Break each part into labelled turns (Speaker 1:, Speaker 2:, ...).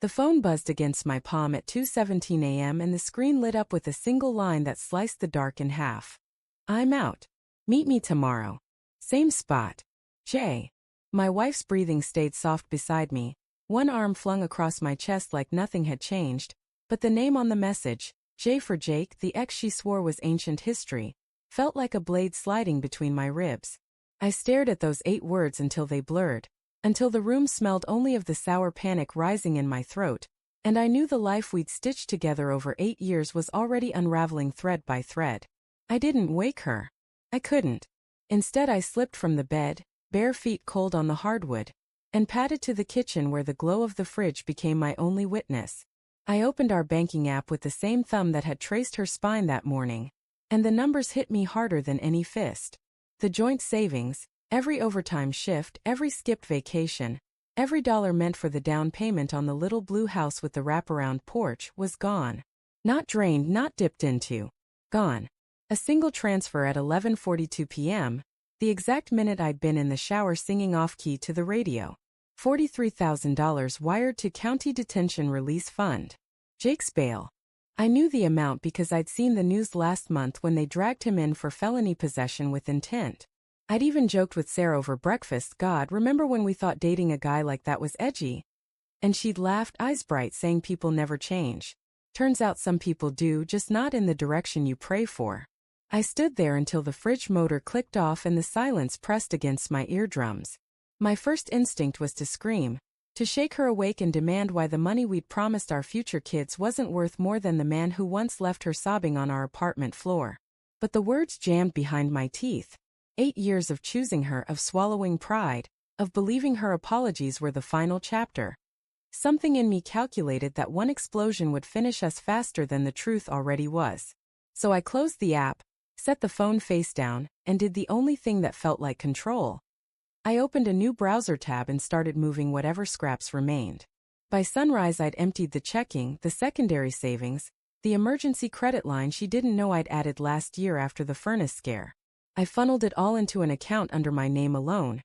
Speaker 1: The phone buzzed against my palm at 2:17 a.m. and the screen lit up with a single line that sliced the dark in half. I'm out. Meet me tomorrow. Same spot. Jay. My wife's breathing stayed soft beside me, one arm flung across my chest like nothing had changed, but the name on the message, J for Jake, the ex she swore was ancient history, felt like a blade sliding between my ribs. I stared at those 8 words until they blurred, until the room smelled only of the sour panic rising in my throat, and I knew the life we'd stitched together over 8 years was already unraveling thread by thread. I didn't wake her. I couldn't. Instead I slipped from the bed, bare feet cold on the hardwood, and padded to the kitchen where the glow of the fridge became my only witness. I opened our banking app with the same thumb that had traced her spine that morning, and the numbers hit me harder than any fist. The joint savings, every overtime shift, every skipped vacation, every dollar meant for the down payment on the little blue house with the wraparound porch was gone. Not drained, not dipped into. Gone. A single transfer at 11:42 p.m., the exact minute I'd been in the shower singing off-key to the radio. $43,000 wired to County Detention Release Fund. Jake's bail. I knew the amount because I'd seen the news last month when they dragged him in for felony possession with intent. I'd even joked with Sarah over breakfast, God, remember when we thought dating a guy like that was edgy? And she'd laughed, eyes bright, saying people never change. Turns out some people do, just not in the direction you pray for. I stood there until the fridge motor clicked off and the silence pressed against my eardrums. My first instinct was to scream, to shake her awake and demand why the money we'd promised our future kids wasn't worth more than the man who once left her sobbing on our apartment floor. But the words jammed behind my teeth. 8 years of choosing her, of swallowing pride, of believing her apologies were the final chapter. Something in me calculated that one explosion would finish us faster than the truth already was. So I closed the app, set the phone face down, and did the only thing that felt like control. I opened a new browser tab and started moving whatever scraps remained. By sunrise I'd emptied the checking, the secondary savings, the emergency credit line she didn't know I'd added last year after the furnace scare. I funneled it all into an account under my name alone,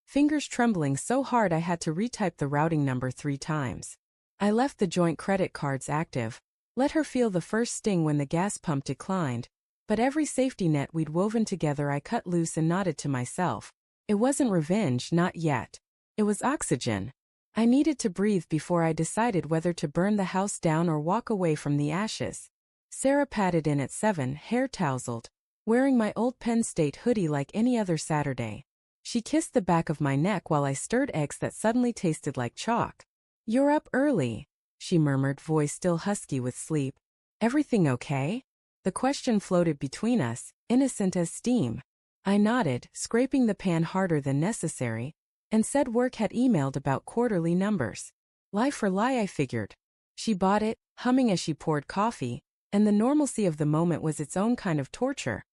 Speaker 1: fingers trembling so hard I had to retype the routing number 3 times. I left the joint credit cards active, let her feel the first sting when the gas pump declined, but every safety net we'd woven together I cut loose and nodded to myself. It wasn't revenge, not yet. It was oxygen. I needed to breathe before I decided whether to burn the house down or walk away from the ashes. Sarah padded in at 7, hair tousled, wearing my old Penn State hoodie like any other Saturday. She kissed the back of my neck while I stirred eggs that suddenly tasted like chalk. You're up early, she murmured, voice still husky with sleep. Everything okay? The question floated between us, innocent as steam. I nodded, scraping the pan harder than necessary, and said work had emailed about quarterly numbers. Lie for lie, I figured. She bought it, humming as she poured coffee, and the normalcy of the moment was its own kind of torture.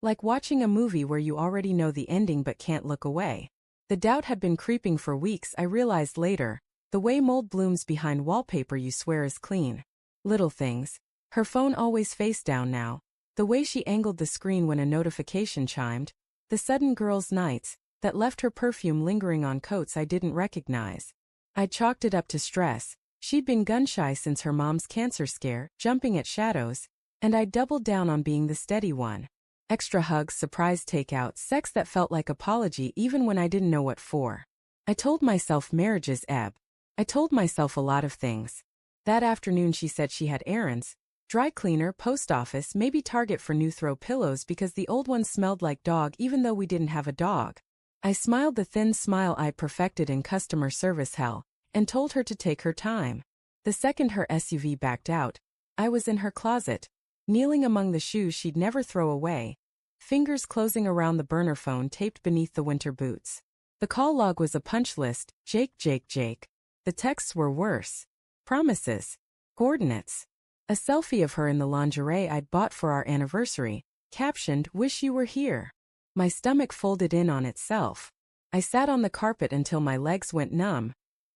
Speaker 1: Like watching a movie where you already know the ending but can't look away. The doubt had been creeping for weeks, I realized later, the way mold blooms behind wallpaper you swear is clean. Little things. Her phone always face down now. The way she angled the screen when a notification chimed, the sudden girls' nights, that left her perfume lingering on coats I didn't recognize. I chalked it up to stress. She'd been gun-shy since her mom's cancer scare, jumping at shadows, and I doubled down on being the steady one. Extra hugs, surprise takeouts, sex that felt like apology even when I didn't know what for. I told myself marriages ebb. I told myself a lot of things. That afternoon she said she had errands. Dry cleaner, post office, maybe Target for new throw pillows because the old ones smelled like dog even though we didn't have a dog. I smiled the thin smile I perfected in customer service hell, and told her to take her time. The second her SUV backed out, I was in her closet, kneeling among the shoes she'd never throw away, fingers closing around the burner phone taped beneath the winter boots. The call log was a punch list, Jake, Jake, Jake. The texts were worse. Promises. Coordinates. A selfie of her in the lingerie I'd bought for our anniversary, captioned, "Wish you were here." My stomach folded in on itself. I sat on the carpet until my legs went numb,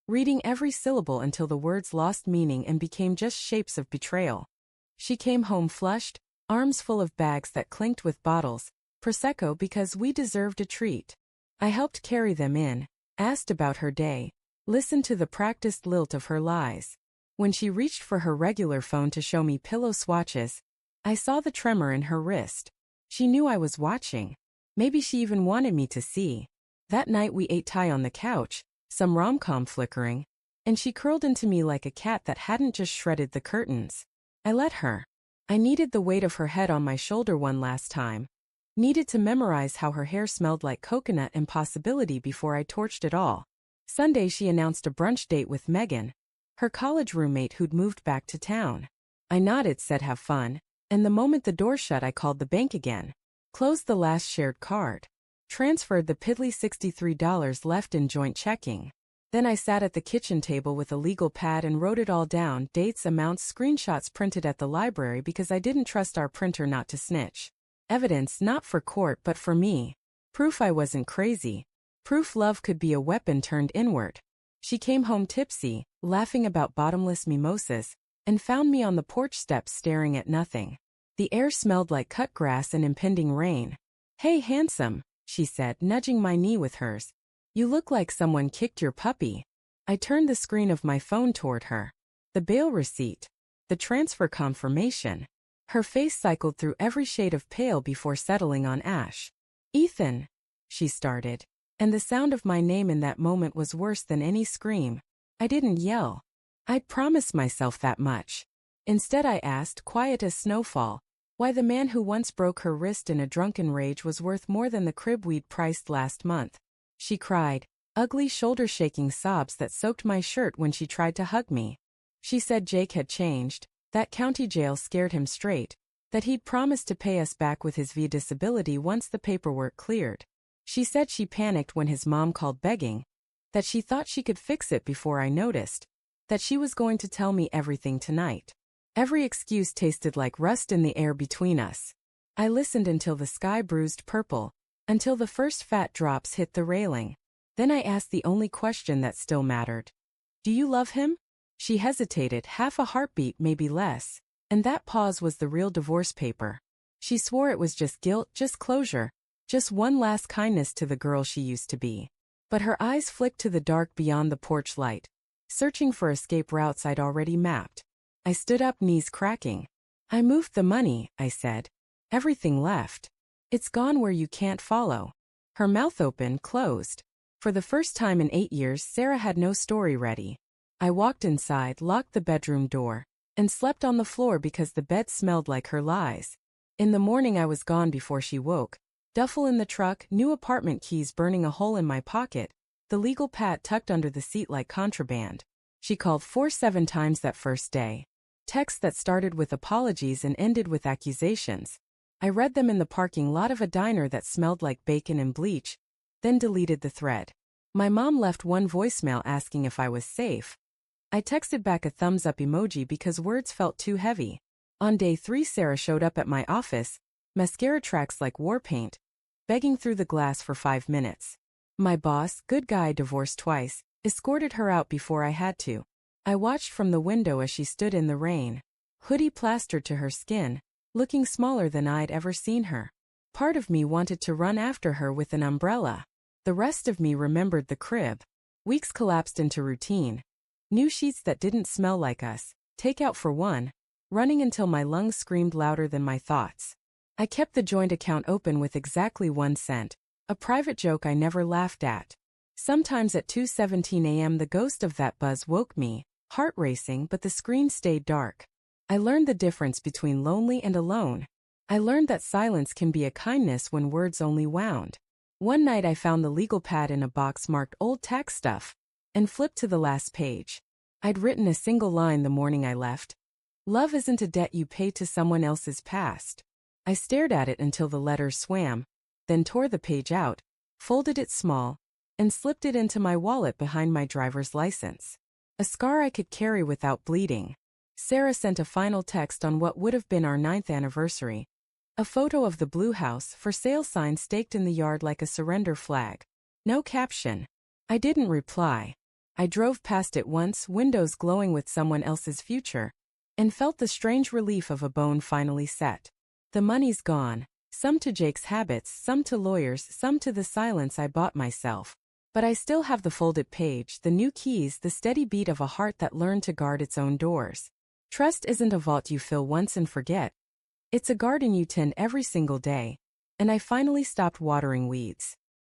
Speaker 1: reading every syllable until the words lost meaning and became just shapes of betrayal. She came home flushed, arms full of bags that clinked with bottles, Prosecco because we deserved a treat. I helped carry them in, asked about her day, listened to the practiced lilt of her lies. When she reached for her regular phone to show me pillow swatches, I saw the tremor in her wrist. She knew I was watching. Maybe she even wanted me to see. That night we ate Thai on the couch, some rom-com flickering, and she curled into me like a cat that hadn't just shredded the curtains. I let her. I needed the weight of her head on my shoulder one last time. Needed to memorize how her hair smelled like coconut and possibility before I torched it all. Sunday she announced a brunch date with Megan, her college roommate who'd moved back to town. I nodded, said have fun, and the moment the door shut I called the bank again. Closed the last shared card. Transferred the piddly $63 left in joint checking. Then I sat at the kitchen table with a legal pad and wrote it all down, dates, amounts, screenshots printed at the library because I didn't trust our printer not to snitch. Evidence not for court but for me. Proof I wasn't crazy. Proof love could be a weapon turned inward. She came home tipsy, laughing about bottomless mimosas, and found me on the porch steps staring at nothing. The air smelled like cut grass and impending rain. "Hey, handsome," she said, nudging my knee with hers. "You look like someone kicked your puppy." I turned the screen of my phone toward her. The bail receipt. The transfer confirmation. Her face cycled through every shade of pale before settling on ash. "Ethan," she started, and the sound of my name in that moment was worse than any scream. I didn't yell. I'd promised myself that much. Instead I asked, quiet as snowfall, why the man who once broke her wrist in a drunken rage was worth more than the crib we'd priced last month. She cried, ugly shoulder-shaking sobs that soaked my shirt when she tried to hug me. She said Jake had changed, that county jail scared him straight, that he'd promised to pay us back with his VA disability once the paperwork cleared. She said she panicked when his mom called begging, that she thought she could fix it before I noticed, that she was going to tell me everything tonight. Every excuse tasted like rust in the air between us. I listened until the sky bruised purple, until the first fat drops hit the railing. Then I asked the only question that still mattered. "Do you love him?" She hesitated, half a heartbeat, maybe less, and that pause was the real divorce paper. She swore it was just guilt, just closure, just one last kindness to the girl she used to be. But her eyes flicked to the dark beyond the porch light, searching for escape routes I'd already mapped. I stood up, knees cracking. "I moved the money," I said. "Everything left. It's gone where you can't follow." Her mouth open, closed. For the first time in 8 years, Sarah had no story ready. I walked inside, locked the bedroom door, and slept on the floor because the bed smelled like her lies. In the morning I was gone before she woke. Duffel in the truck, new apartment keys burning a hole in my pocket, the legal pad tucked under the seat like contraband. She called 7 times that first day. Texts that started with apologies and ended with accusations. I read them in the parking lot of a diner that smelled like bacon and bleach, then deleted the thread. My mom left one voicemail asking if I was safe. I texted back a thumbs up emoji because words felt too heavy. On day 3 Sarah showed up at my office, mascara tracks like war paint, begging through the glass for 5 minutes. My boss, good guy divorced twice, escorted her out before I had to. I watched from the window as she stood in the rain, hoodie plastered to her skin, looking smaller than I'd ever seen her. Part of me wanted to run after her with an umbrella. The rest of me remembered the crib. Weeks collapsed into routine. New sheets that didn't smell like us, takeout for one, running until my lungs screamed louder than my thoughts. I kept the joint account open with exactly 1 cent, a private joke I never laughed at. Sometimes at 2:17 a.m. the ghost of that buzz woke me, heart racing, but the screen stayed dark. I learned the difference between lonely and alone. I learned that silence can be a kindness when words only wound. One night I found the legal pad in a box marked old tax stuff, and flipped to the last page. I'd written a single line the morning I left. Love isn't a debt you pay to someone else's past. I stared at it until the letters swam, then tore the page out, folded it small, and slipped it into my wallet behind my driver's license. A scar I could carry without bleeding. Sarah sent a final text on what would have been our 9th anniversary. A photo of the blue house for sale sign staked in the yard like a surrender flag. No caption. I didn't reply. I drove past it once, windows glowing with someone else's future, and felt the strange relief of a bone finally set. The money's gone, some to Jake's habits, some to lawyers, some to the silence I bought myself. But I still have the folded page, the new keys, the steady beat of a heart that learned to guard its own doors. Trust isn't a vault you fill once and forget. It's a garden you tend every single day. And I finally stopped watering weeds.